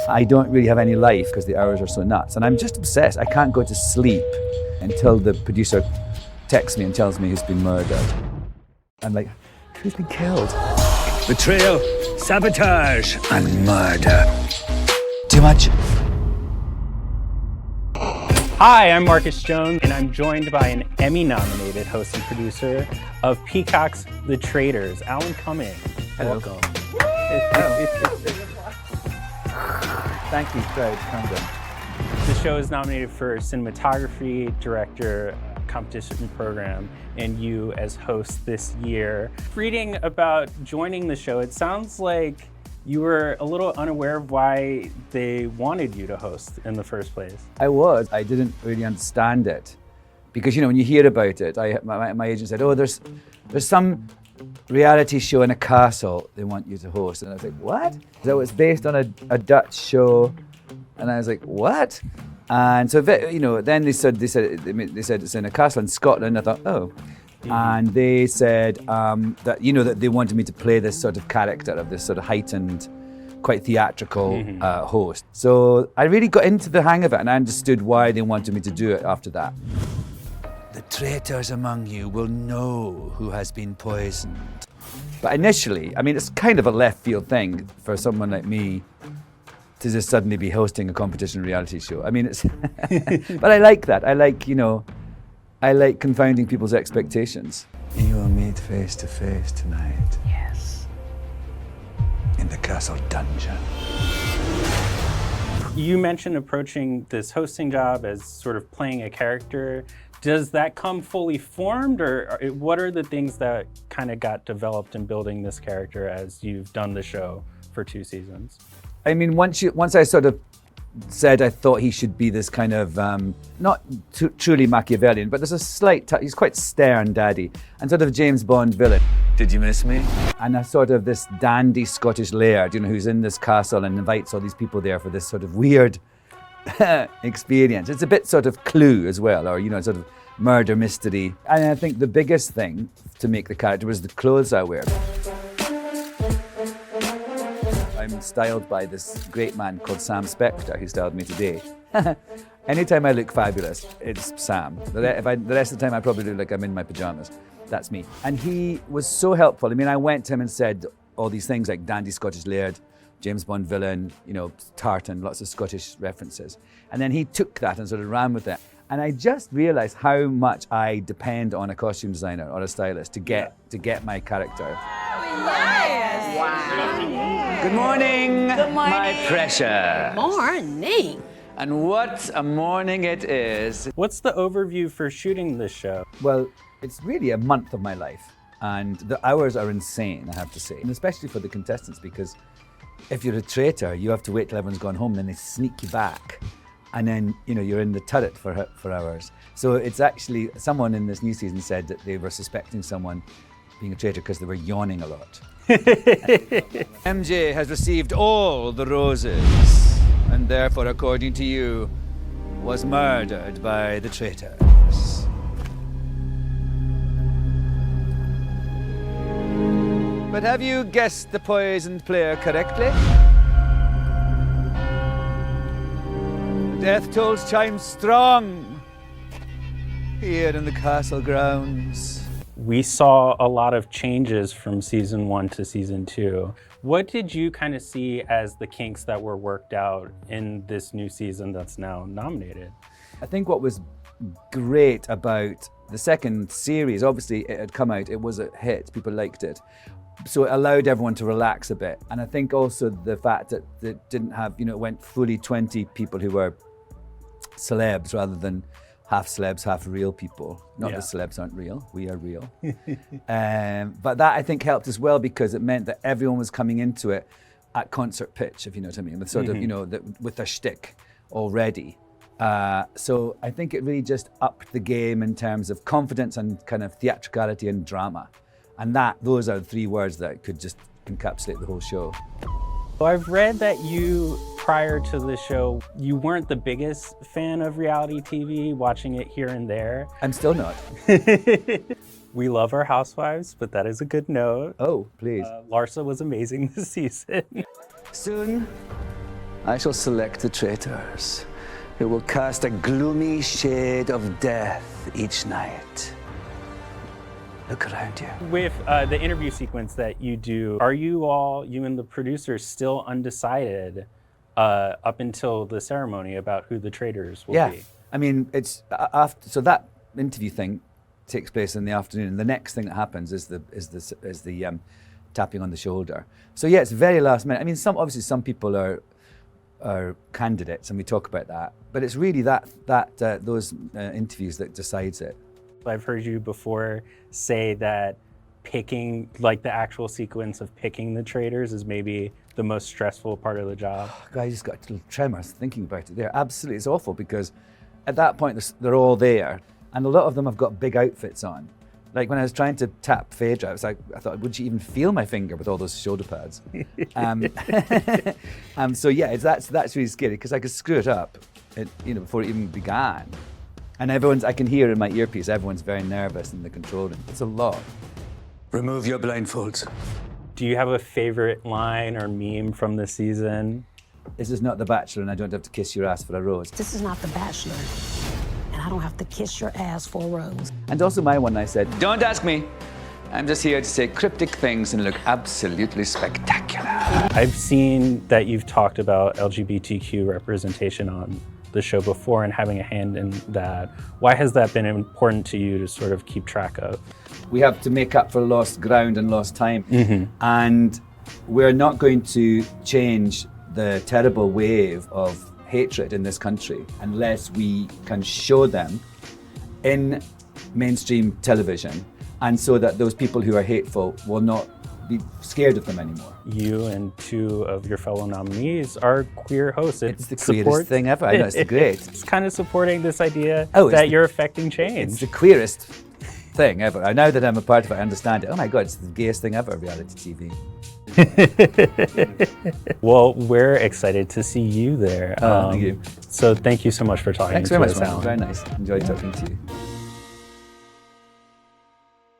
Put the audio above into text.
I don't really have any life because the hours are so nuts. And I'm just obsessed. I can't go to sleep until the producer texts me and tells me who's been murdered. I'm like, who's been killed? Betrayal, sabotage, and murder. Too much. Hi, I'm Marcus Jones, and I'm joined by an Emmy-nominated host and producer of Peacock's The Traitors, Alan Cumming. Hello. Welcome. Thank you, crowd. Calm down. The show is nominated for cinematography, director, competition program, and you as host this year. Reading about joining the show, it sounds like you were a little unaware of why they wanted you to host in the first place. I didn't really understand it. Because, you know, when you hear about it, my agent said, oh, there's some reality show in a castle they want you to host. And I was like, what? So it's based on a Dutch show. And I was like, what? And so, you know, then they said it's in a castle in Scotland. I thought, oh. And they said that, you know, that they wanted me to play this sort of character of this sort of heightened, quite theatrical host. So I really got into the hang of it and I understood why they wanted me to do it after that. The traitors among you will know who has been poisoned. But initially, I mean, it's kind of a left field thing for someone like me to just suddenly be hosting a competition reality show. I mean, it's, but I like that. I like confounding people's expectations. You will meet face to face tonight. Yes. In the castle dungeon. You mentioned approaching this hosting job as sort of playing a character. Does that come fully formed, or what are the things that kind of got developed in building this character as you've done the show for 2 seasons? I mean, once I sort of said I thought he should be this kind of, not truly Machiavellian, but there's a slight he's quite stern daddy, and sort of James Bond villain. Did you miss me? And a sort of this dandy Scottish laird, you know, who's in this castle and invites all these people there for this sort of weird experience. It's a bit sort of Clue as well, or, you know, sort of murder mystery. And I think the biggest thing to make the character was the clothes I wear. I'm styled by this great man called Sam Specter, who styled me today. Anytime I look fabulous, it's Sam. The rest of the time I probably look like I'm in my pajamas. That's me. And he was so helpful. I mean, I went to him and said all these things like dandy Scottish laird, James Bond villain, you know, tartan, lots of Scottish references. And then he took that and sort of ran with it. And I just realized how much I depend on a costume designer or a stylist to get my character. Yes. Wow. Good morning, my precious. Morning. And what a morning it is. What's the overview for shooting this show? Well, it's really a month of my life. And the hours are insane, I have to say. And especially for the contestants, because if you're a traitor, you have to wait till everyone's gone home, then they sneak you back. And then, you know, you're in the turret for hours. So it's actually, someone in this new season said that they were suspecting someone being a traitor because they were yawning a lot. MJ has received all the roses, and therefore, according to you, was murdered by the traitors. But have you guessed the poisoned player correctly? Death tolls chime strong here in the castle grounds. We saw a lot of changes from season 1 to season 2. What did you kind of see as the kinks that were worked out in this new season that's now nominated? I think what was great about the second series, obviously it had come out, it was a hit, people liked it. So it allowed everyone to relax a bit. And I think also the fact that it didn't have, you know, it went fully 20 people who were celebs rather than half celebs, half real people. Not that celebs aren't real, we are real. But that I think helped as well because it meant that everyone was coming into it at concert pitch, if you know what I mean, with sort of, you know, with their shtick already. So I think it really just upped the game in terms of confidence and kind of theatricality and drama. And those are the 3 words that could just encapsulate the whole show. Well, I've read that you, prior to the show, you weren't the biggest fan of reality TV, watching it here and there. I'm still not. We love our housewives, but that is a good note. Oh, please. Larsa was amazing this season. Soon, I shall select the traitors, who will cast a gloomy shade of death each night. Look around you. With the interview sequence that you do, are you and the producers, still undecided up until the ceremony about who the traitors will be? I mean, it's after. So that interview thing takes place in the afternoon, and the next thing that happens is the tapping on the shoulder. So yeah, it's very last minute. I mean, obviously some people are candidates, and we talk about that, but it's really those interviews that decides it. I've heard you before say that picking, like the actual sequence of picking the traitors, is maybe the most stressful part of the job. I just got a little tremor thinking about it there. Absolutely, it's awful because at that point they're all there, and a lot of them have got big outfits on. Like when I was trying to tap Phaedra, I thought, would she even feel my finger with all those shoulder pads? So yeah, that's really scary because I could screw it up, before it even began. And I can hear in my earpiece, everyone's very nervous in the control room. It's a lot. Remove your blindfolds. Do you have a favorite line or meme from the season? This is not The Bachelor, and I don't have to kiss your ass for a rose. This is not The Bachelor, and I don't have to kiss your ass for a rose. And also my one, I said, Don't ask me. I'm just here to say cryptic things and look absolutely spectacular. I've seen that you've talked about LGBTQ representation on the show before and having a hand in that. Why has that been important to you to sort of keep track of? we have to make up for lost ground and lost time. And we're not going to change the terrible wave of hatred in this country unless we can show them in mainstream television, and so that those people who are hateful will not be scared of them anymore. You and two of your fellow nominees are queer hosts. It's the queerest thing ever. I know, it's great. It's kind of supporting this idea Oh, that you're affecting change. It's the queerest thing ever. Now that I'm a part of it, I understand it. Oh my God, it's the gayest thing ever, reality TV. Well, we're excited to see you there. Thank you. So thank you so much for talking Thanks to very much, us, man. Alan. Very nice. Enjoyed talking to you.